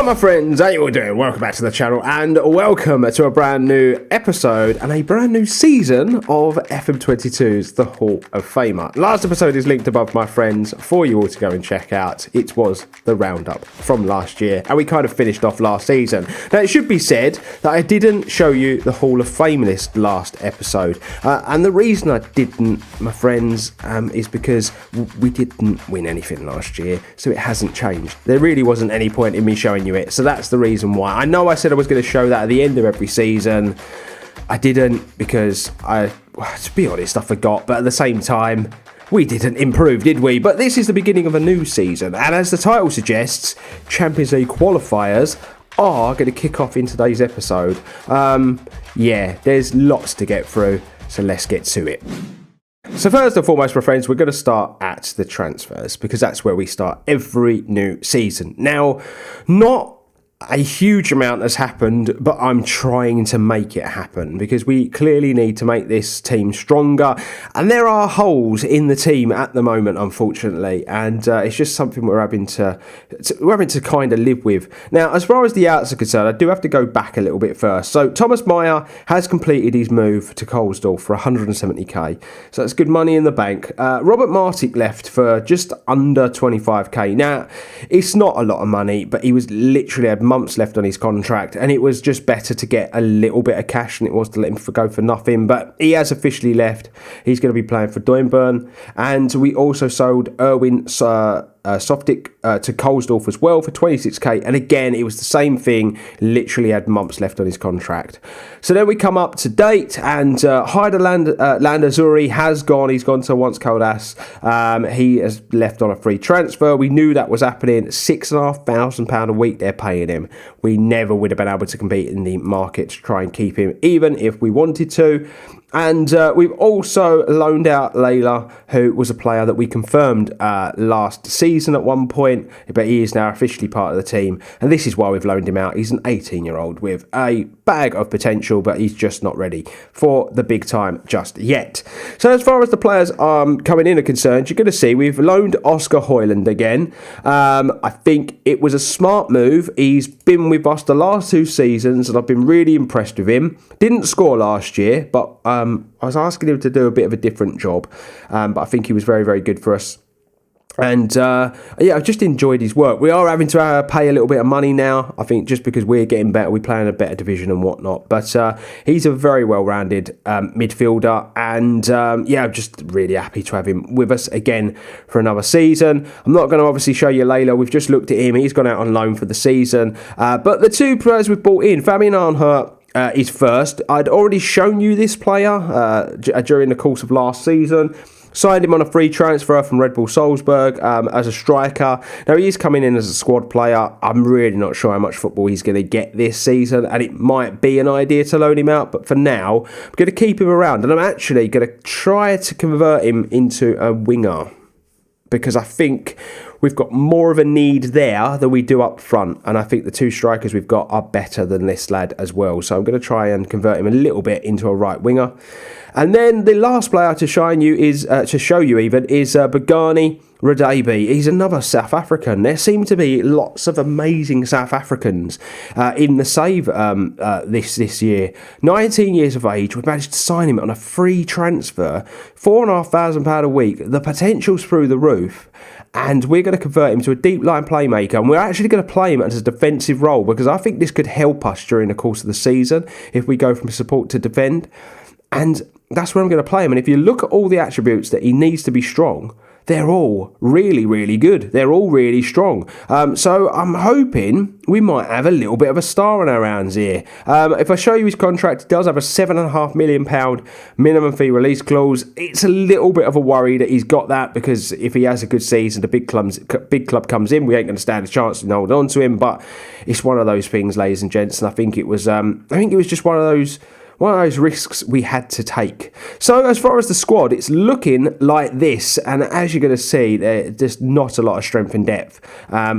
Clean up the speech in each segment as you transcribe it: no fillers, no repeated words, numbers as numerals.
Right, my friends, how you all doing? Welcome back to the channel and welcome to a brand new episode and a brand new season of FM22's The Hall of Famer. Last episode is linked above, my friends, for you all to go and check out. It was the roundup from last year and we kind of finished off last season. Now, it should be said that I didn't show you the Hall of Fame list last episode. And the reason I didn't, my friends, is because we didn't win anything last year, so it hasn't changed. There really wasn't any point in me showing you it, so that's the reason why. I know I said I was going to show that at the end of every season. I didn't because to be honest, I forgot, but at the same time, we didn't improve, did we? But this is the beginning of a new season, and as the title suggests, Champions League qualifiers are going to kick off in today's episode. Yeah, there's lots to get through, so let's get to it. So first and foremost, my friends, we're going to start at the transfers because that's where we start every new season. Now, not a huge amount has happened, but I'm trying to make it happen because we clearly need to make this team stronger. And there are holes in the team at the moment, unfortunately, and it's just something we're having to kind of live with. Now, as far as the outs are concerned, I do have to go back a little bit first. So Thomas Meyer has completed his move to Colesdorf for 170k, so that's good money in the bank. Robert Martic left for just under 25k. Now, it's not a lot of money, but he was literally had months left on his contract, and it was just better to get a little bit of cash than it was to let him go for nothing. But he has officially left. He's going to be playing for Doinburn, and we also sold Erwin Softic to Colesdorf as well for 26k, and again it was the same thing, literally had months left on his contract. So then we come up to date, and Heider Landazuri has gone. He's gone to Once Caldas. He has left on a free transfer. We knew that was happening. £6,500 a week they're paying him. We never would have been able to compete in the market to try and keep him, even if we wanted to. And we've also loaned out Layla, who was a player that we confirmed last season at one point, but he is now officially part of the team. And this is why we've loaned him out. He's an 18-year-old with a bag of potential, but he's just not ready for the big time just yet. So as far as the players coming in are concerned, you're going to see we've loaned Oscar Hoyland again. I think it was a smart move. He's been with us the last two seasons, and I've been really impressed with him. Didn't score last year, but I was asking him to do a bit of a different job, but I think he was very, very good for us. And yeah, I've just enjoyed his work. We are having to pay a little bit of money now, I think, just because we're getting better. We play in a better division and whatnot. But he's a very well-rounded midfielder. And yeah, I'm just really happy to have him with us again for another season. I'm not going to obviously show you Layla. We've just looked at him. He's gone out on loan for the season. But the two players we've brought in, Fabian Arnhart, is first. I'd already shown you this player during the course of last season. Signed him on a free transfer from Red Bull Salzburg as a striker. Now, he is coming in as a squad player. I'm really not sure how much football he's going to get this season, and it might be an idea to loan him out, but for now, I'm going to keep him around, and I'm actually going to try to convert him into a winger, because I think we've got more of a need there than we do up front. And I think the two strikers we've got are better than this lad as well. So I'm going to try and convert him a little bit into a right winger. And then the last player to show you is Bogani Radebe. He's another South African. There seem to be lots of amazing South Africans in the save this year. 19 years of age. We've managed to sign him on a free transfer. £4,500 a week. The potential's through the roof. And we're going to convert him to a deep line playmaker. And we're actually going to play him as a defensive role, because I think this could help us during the course of the season if we go from support to defend. And that's where I'm going to play him. And if you look at all the attributes that he needs to be strong, they're all really, really good. They're all really strong. So I'm hoping we might have a little bit of a star on our hands here. If I show you his contract, he does have a £7.5 million minimum fee release clause. It's a little bit of a worry that he's got that, because if he has a good season, the big club comes in, we ain't going to stand a chance to hold on to him. But it's one of those things, ladies and gents. And I think it was just one of one of those risks we had to take. So as far as the squad, it's looking like this, and as you're going to see, there's just not a lot of strength and depth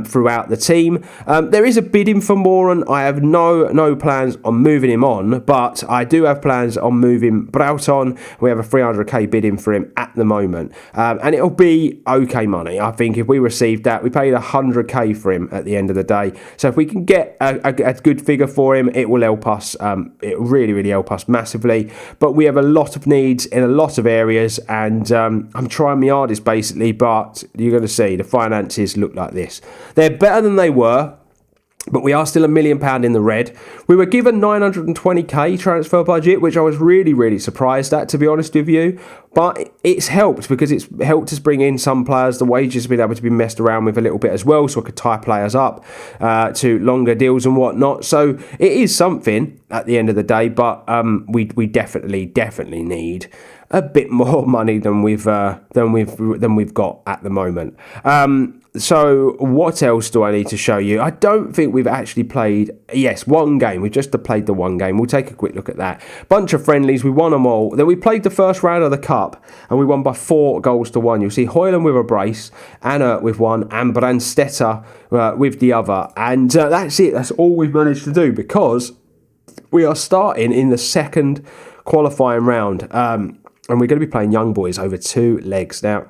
throughout the team. There is a bidding for Moran. I have no plans on moving him on, but I do have plans on moving Braut on. We have a 300k bidding for him at the moment, and it'll be okay money. I think if we received that, we paid 100k for him at the end of the day. So if we can get a good figure for him, it will help us. It will really help us massively. But we have a lot of needs in a lot of areas, and I'm trying my hardest basically, but you're going to see the finances look like this. They're better than they were, but we are still £1 million in the red. We were given 920k transfer budget, which I was really surprised at, to be honest with you. But it's helped because it's helped us bring in some players. The wages have been able to be messed around with a little bit as well, so I could tie players up to longer deals and whatnot. So it is something at the end of the day, but we definitely need a bit more money than we've got at the moment. So what else do I need to show you? I don't think we've actually played, yes, one game. We've just played the one game. We'll take a quick look at that. Bunch of friendlies. We won them all. Then we played the first round of the Cup, and we won by 4-1. You'll see Hoyland with a brace, Anna with one, and Brandstetter with the other. And that's it. That's all we've managed to do, because we are starting in the second qualifying round. And we're going to be playing young boys over 2 legs. Now,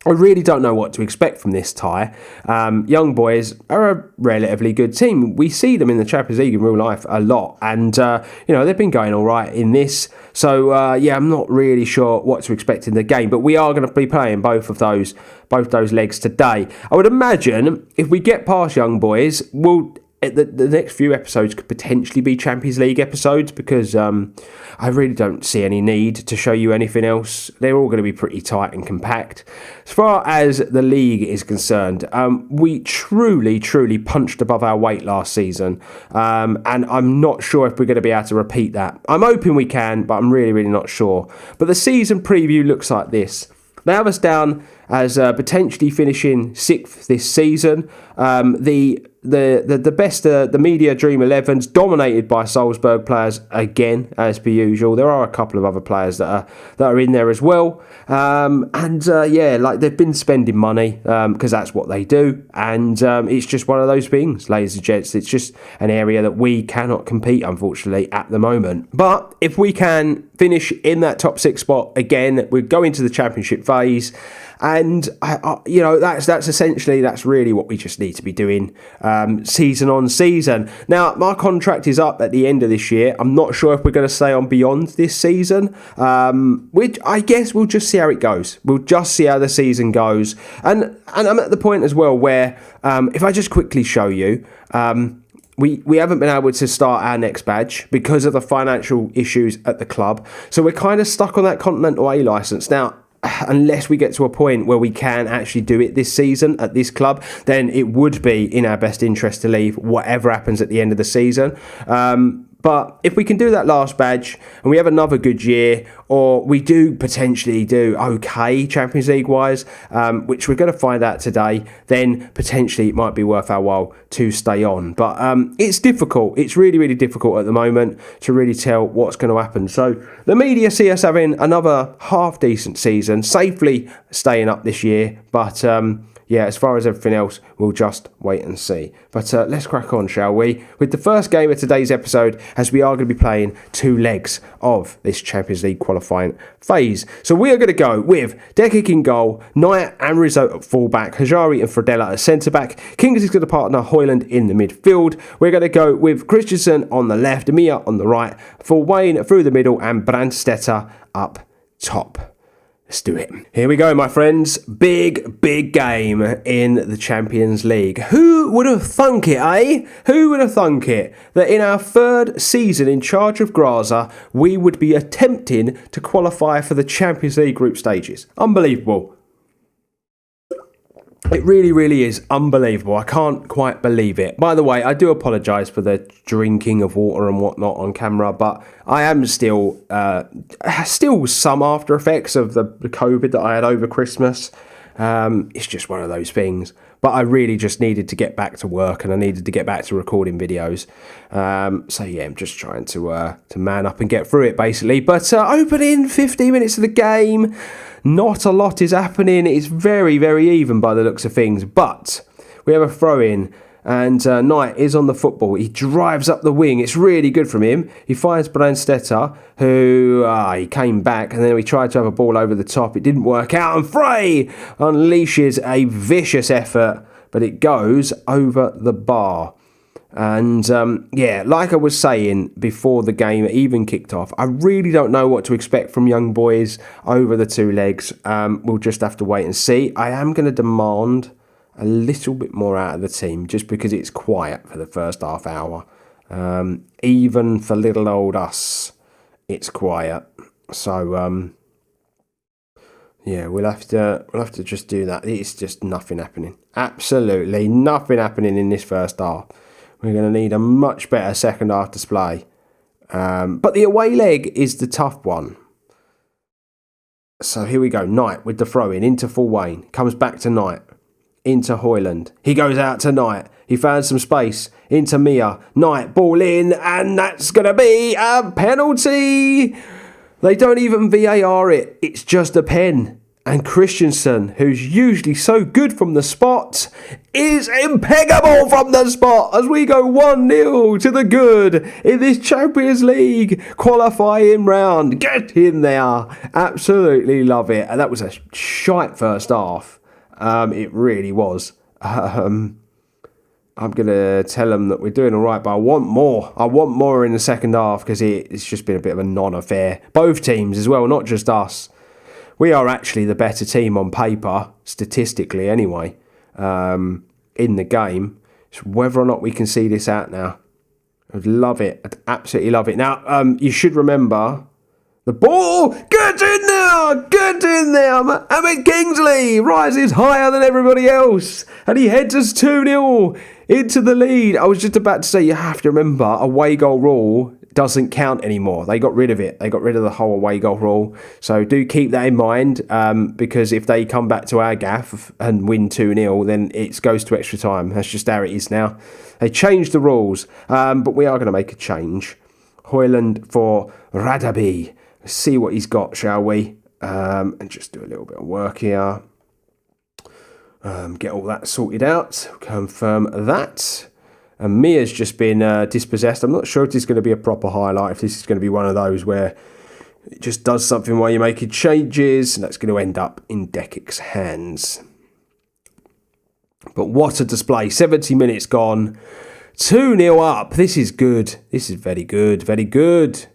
I really don't know what to expect from this tie. Young boys are a relatively good team. We see them in the Champions League in real life a lot, and they've been going all right in this. So I'm not really sure what to expect in the game, but we are going to be playing both those legs today. I would imagine if we get past young boys, the next few episodes could potentially be Champions League episodes, because I really don't see any need to show you anything else. They're all going to be pretty tight and compact. As far as the league is concerned, we truly punched above our weight last season, and I'm not sure if we're going to be able to repeat that. I'm hoping we can, but I'm really not sure. But the season preview looks like this. They have us down as potentially finishing 6th this season. The best, the Media Dream 11s, dominated by Salzburg players again, as per usual. There are a couple of other players that are in there as well. They've been spending money because that's what they do. And it's just one of those things, ladies and gents. It's just an area that we cannot compete, unfortunately, at the moment. But if we can finish in that top 6 spot again, we go into the championship phase. And that's really what we just need to be doing season on season. Now, my contract is up at the end of this year. I'm not sure if we're going to stay on beyond this season, which I guess we'll just see how it goes. We'll just see how the season goes. And I'm at the point as well where, if I just quickly show you, we haven't been able to start our next badge because of the financial issues at the club. So we're kind of stuck on that Continental A licence. Now, unless we get to a point where we can actually do it this season at this club, then it would be in our best interest to leave whatever happens at the end of the season. But if we can do that last badge and we have another good year, or we do potentially do okay Champions League wise, which we're going to find out today, then potentially it might be worth our while to stay on. But it's difficult. It's really difficult at the moment to really tell what's going to happen. So the media see us having another half decent season, safely staying up this year. But as far as everything else, we'll just wait and see. But let's crack on, shall we? With the first game of today's episode, as we are going to be playing 2 legs of this Champions League qualifying phase. So we are going to go with Dekic in goal, Knight and Rizzo at fullback, Hajari and Fredella at centre-back, Kings is going to partner Hoyland in the midfield. We're going to go with Christensen on the left, Mia on the right, for Wayne through the middle, and Brandstetter up top. Let's do it. Here we go, my friends. Big game in the Champions League. Who would have thunk it, eh? Who would have thunk it that in our 3rd season in charge of Grazer, we would be attempting to qualify for the Champions League group stages? Unbelievable. It really is unbelievable. I can't quite believe it. By the way, I do apologise for the drinking of water and whatnot on camera, but I am still some after effects of the COVID that I had over Christmas. It's just one of those things. but I really just needed to get back to work and I needed to get back to recording videos. So yeah, I'm just trying to man up and get through it basically. But opening 15 minutes of the game, not a lot is happening. It's very, very even by the looks of things, but we have a throw-in. And Knight is on the football. He drives up the wing. It's really good from him. He finds Brandstetter, who he came back and then he tried to have a ball over the top. It didn't work out. And Frey unleashes a vicious effort, but it goes over the bar. And yeah, like I was saying before the game even kicked off, I really don't know what to expect from young boys over the two legs. We'll just have to wait and see. I am going to demand a little bit more out of the team just because it's quiet for the first half hour. Even for little old us, it's quiet. So yeah, we'll have to just do that. It's just nothing happening. Absolutely nothing happening in this first half. We're going to need a much better second half display. But the away leg is the tough one. So here we go. Knight with the throw-in into full Wayne. Comes back to Knight. Into Hoyland. He goes out to Knight. He found some space. Into Mia. Knight, ball in, and that's going to be a penalty. They don't even VAR it. It's just a pen. And Christensen, who's usually so good from the spot, is impeccable from the spot as we go 1-0 to the good in this Champions League qualifying round. Get in there. Absolutely love it. And that was a shite first half. It really was. I'm going to tell them that we're doing all right, but I want more. I want more in the second half because it's just been a bit of a non-affair. Both teams as well, not just us. We are actually the better team on paper, statistically anyway, in the game. It's whether or not we can see this out now. I'd love it. I'd absolutely love it. Now, you should remember... The ball, get in there, Amit Kingsley rises higher than everybody else and he heads us 2-0 into the lead. I was just about to say, you have to remember, away goal rule doesn't count anymore. They got rid of it. They got rid of the whole away goal rule. So do keep that in mind because if they come back to our gaff and win 2-0, then it goes to extra time. That's just how it is now. They changed the rules, but we are going to make a change. Hoyland for Radaby. See what he's got, shall we? And just do a little bit of work here. Get all that sorted out. Confirm that. And Mia's just been dispossessed. I'm not sure if this is going to be a proper highlight, if this is going to be one of those where it just does something while you're making changes, and that's going to end up in Dekic's hands. But what a display. 70 minutes gone. 2-0 up. This is good. This is very good. Very good.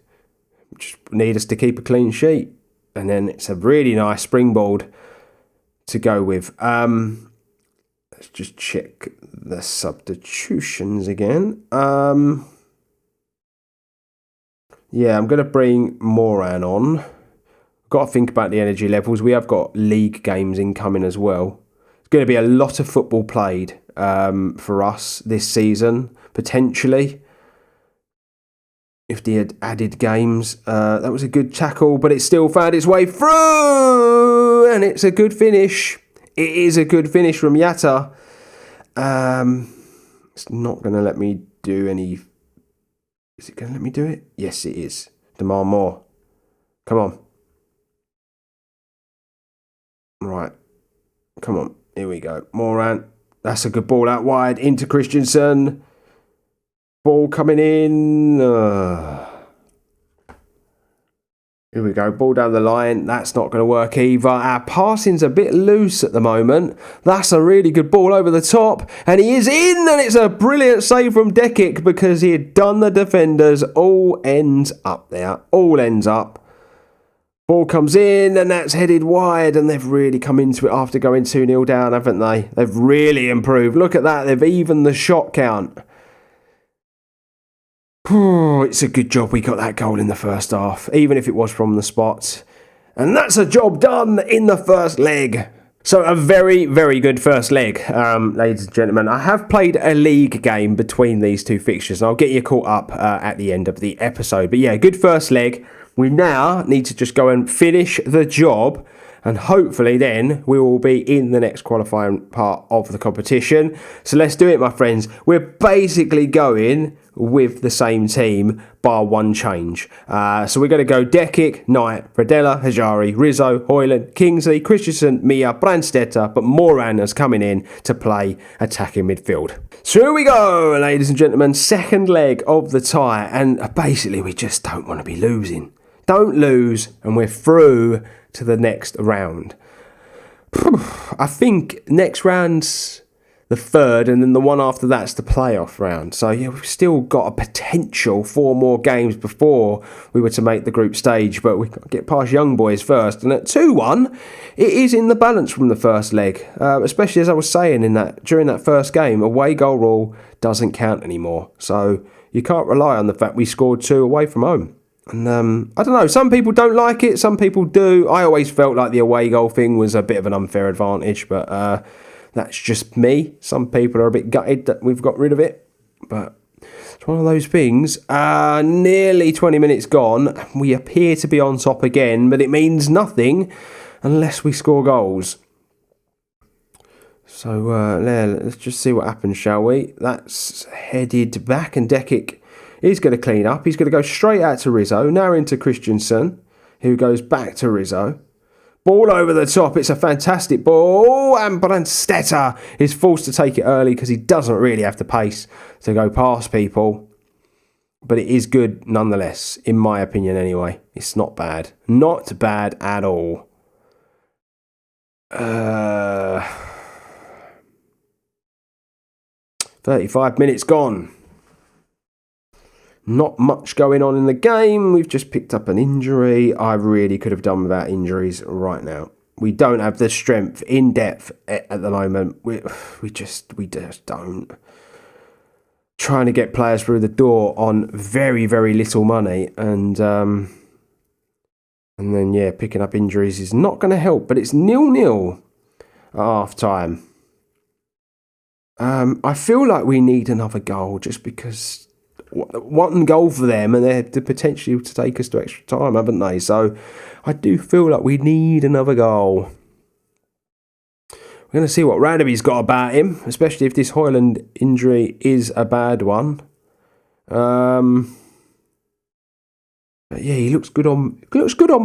Just need us to keep a clean sheet. And then it's a really nice springboard to go with. Let's just check the substitutions again. Yeah, I'm going to bring Moran on. Got to think about the energy levels. We have got league games incoming as well. It's going to be a lot of football played for us this season, potentially. If they had added games, that was a good tackle, but it still found its way through, and it's a good finish. It is a good finish from Yatta. It's not going to let me do any... Is it going to let me do it? Yes, it is. Demand more. Come on. Right. Come on. Here we go. Moran. That's a good ball out wide into Christensen. Ball coming in. Here we go. Ball down the line. That's not going to work either. Our passing's a bit loose at the moment. That's a really good ball over the top. And he is in. And it's a brilliant save from Dekic because he had done the defenders. All ends up there. All ends up. Ball comes in and that's headed wide. And they've really come into it after going 2-0 down, haven't they? They've really improved. Look at that. They've evened the shot count. It's a good job we got that goal in the first half, even if it was from the spot. And that's a job done in the first leg. So a very, very good first leg, ladies and gentlemen. I have played a league game between these two fixtures, and I'll get you caught up at the end of the episode. But yeah, good first leg. We now need to just go and finish the job and hopefully then we will be in the next qualifying part of the competition. So let's do it, my friends. We're basically going with the same team, bar one change. So we're going to go Dekic, Knight, Bradella, Hajari, Rizzo, Hoyland, Kingsley, Christensen, Mia, Brandstetter, but Moran is coming in to play attacking midfield. So here we go, ladies and gentlemen, second leg of the tie, and basically we just don't want to be losing. Don't lose, and we're through to the next round. I think next round's the third, and then the one after that's the playoff round. So yeah, we've still got a potential 4 more games before we were to make the group stage, but we've got to get past Young Boys first. And at 2-1, it is in the balance from the first leg, especially as I was saying during that first game, away goal rule doesn't count anymore. So you can't rely on the fact we scored 2 away from home. And I don't know, some people don't like it, some people do. I always felt like the away goal thing was a bit of an unfair advantage, but that's just me. Some people are a bit gutted that we've got rid of it, but it's one of those things. Nearly 20 minutes gone. We appear to be on top again, but it means nothing unless we score goals. So let's just see what happens, shall we? That's headed back, and Dekic is going to clean up. He's going to go straight out to Rizzo, now into Christensen, who goes back to Rizzo. Ball over the top. It's a fantastic ball. And Brandstetter is forced to take it early because he doesn't really have the pace to go past people. But it is good nonetheless, in my opinion anyway. It's not bad. Not bad at all. 35 minutes gone. Not much going on in the game. We've just picked up an injury. I really could have done without injuries right now. We don't have the strength in depth at the moment. We just don't. Trying to get players through the door on very, very little money, and then yeah, picking up injuries is not going to help. But it's 0-0 at half time. I feel like we need another goal just because. One goal for them, and they're potentially to take us to extra time, haven't they? So I do feel like we need another goal. We're going to see what Radaby's got about him, especially if this Hoyland injury is a bad one. But yeah, he looks good on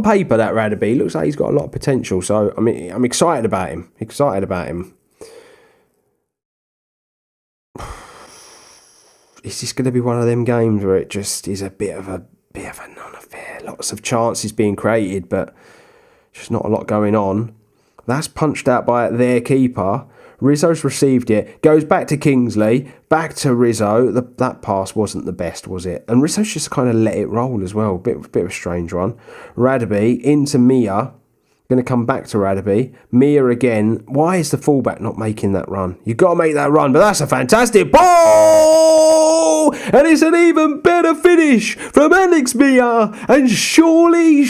paper, that Radaby. He looks like he's got a lot of potential. So I mean, I'm excited about him. Is this going to be one of them games where it just is a bit of a non-affair? Lots of chances being created, but just not a lot going on. That's punched out by their keeper. Rizzo's received it. Goes back to Kingsley. Back to Rizzo. That pass wasn't the best, was it? And Rizzo's just kind of let it roll as well. Bit of a strange one. Radaby into Mia. Going to come back to Radaby. Mia again. Why is the fullback not making that run? You've got to make that run, but that's a fantastic ball! And it's an even better finish from Alex Mia. And surely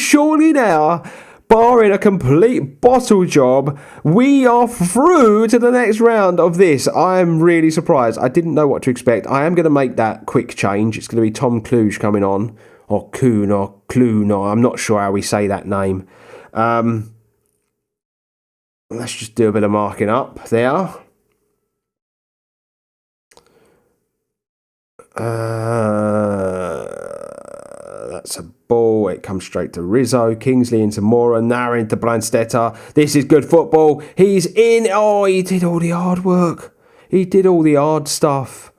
now, barring a complete bottle job, we are through to the next round of this. I am really surprised. I didn't know what to expect. I am going to make that quick change. It's going to be Tom Kluge coming on. Or Kuhn or Clune, or I'm not sure how we say that name. Let's just do a bit of marking up there. That's a ball. It comes straight to Rizzo. Kingsley into Mora. Now into Brandstetter. This is good football. He's in. Oh, he did all the hard work. He did all the hard stuff.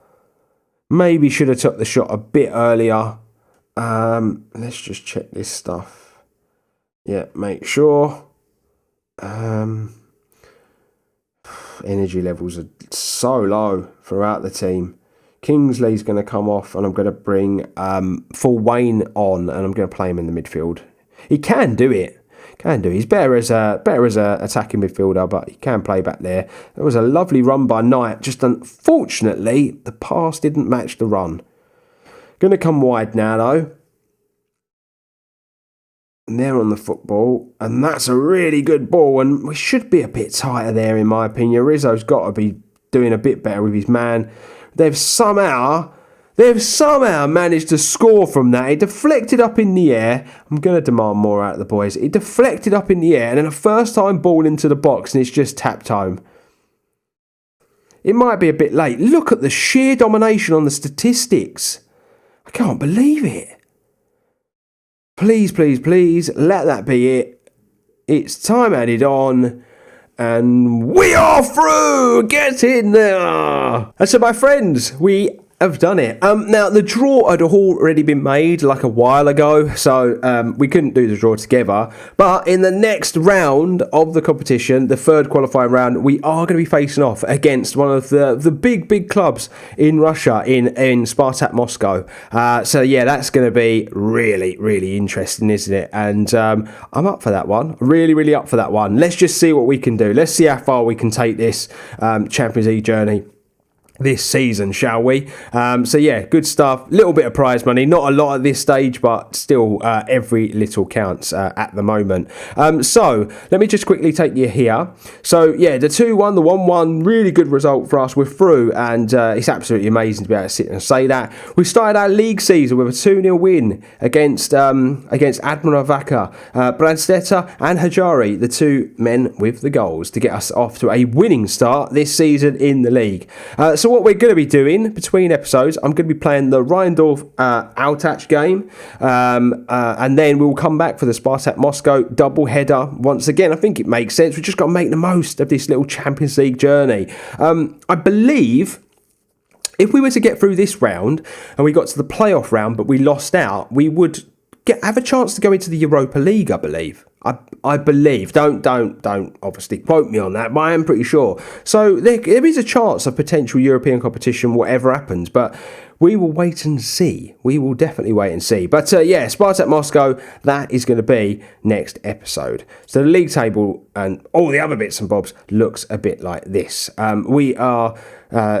Maybe should have took the shot a bit earlier. Let's just check this stuff. Yeah, make sure. Energy levels are so low throughout the team. Kingsley's going to come off, and I'm going to bring Full Wayne on, and I'm going to play him in the midfield. He can do it. He's better as a attacking midfielder, but he can play back there. There was a lovely run by Knight. Just unfortunately, the pass didn't match the run. Going to come wide now, though. And they're on the football, and that's a really good ball, and we should be a bit tighter there, in my opinion. Rizzo's got to be doing a bit better with his man. They've somehow They've somehow managed to score from that. It deflected up in the air. I'm going to demand more out of the boys. It deflected up in the air and then a first time ball into the box and it's just tapped home. It might be a bit late. Look at the sheer domination on the statistics. I can't believe it. Please, please, please, let that be it. It's time added on. And we are through! Get in there! And so, my friends, we have done it. Now, the draw had already been made like a while ago, so we couldn't do the draw together. But in the next round of the competition, the third qualifying round, we are going to be facing off against one of the big clubs in Russia, in Spartak Moscow. So, yeah, that's going to be really interesting, isn't it? And I'm up for that one. Really up for that one. Let's just see what we can do. Let's see how far we can take this Champions League journey this season, shall we? So yeah, good stuff. Little bit of prize money, not a lot at this stage, but still every little counts at the moment. So let me just quickly take you here. So yeah, the 2-1, the 1-1, really good result for us. We're through, and it's absolutely amazing to be able to sit and say that. We started our league season with a 2-0 win against Admiral Vaca, Brandstetter and Hajari, the two men with the goals, to get us off to a winning start this season in the league. So what we're going to be doing between episodes, I'm going to be playing the Rheindorf Altach game, and then we'll come back for the Spartak Moscow double header once again. I think it makes sense. We've just got to make the most of this little Champions League journey. I believe if we were to get through this round and we got to the playoff round but we lost out, we would have a chance to go into the Europa League, I believe. I believe. Don't obviously quote me on that, but I am pretty sure. So there is a chance of potential European competition, whatever happens, but we will wait and see. We will definitely wait and see. But yeah, Spartak Moscow, that is going to be next episode. So the league table and all the other bits and bobs looks a bit like this. We are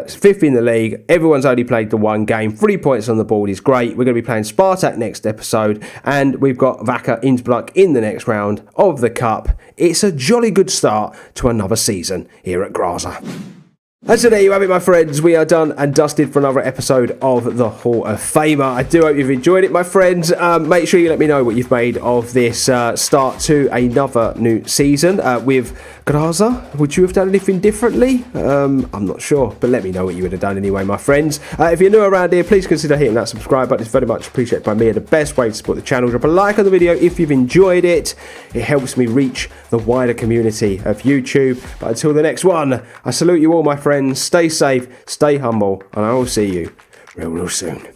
fifth in the league. Everyone's only played the one game. 3 points on the board is great. We're going to be playing Spartak next episode, and we've got Vaca Innsbruck in the next round of the Cup. It's a jolly good start to another season here at Grazer. And so there you have it, my friends. We are done and dusted for another episode of the Hall of Famer. I do hope you've enjoyed it, my friends. Make sure you let me know what you've made of this start to another new season with Grazer. Would you have done anything differently? I'm not sure, but let me know what you would have done anyway, my friends. If you're new around here, please consider hitting that subscribe button. It's very much appreciated by me, and the best way to support the channel. Drop a like on the video if you've enjoyed it. It helps me reach the wider community of YouTube. But until the next one, I salute you all, my friends. Stay safe, stay humble, and I will see you real soon.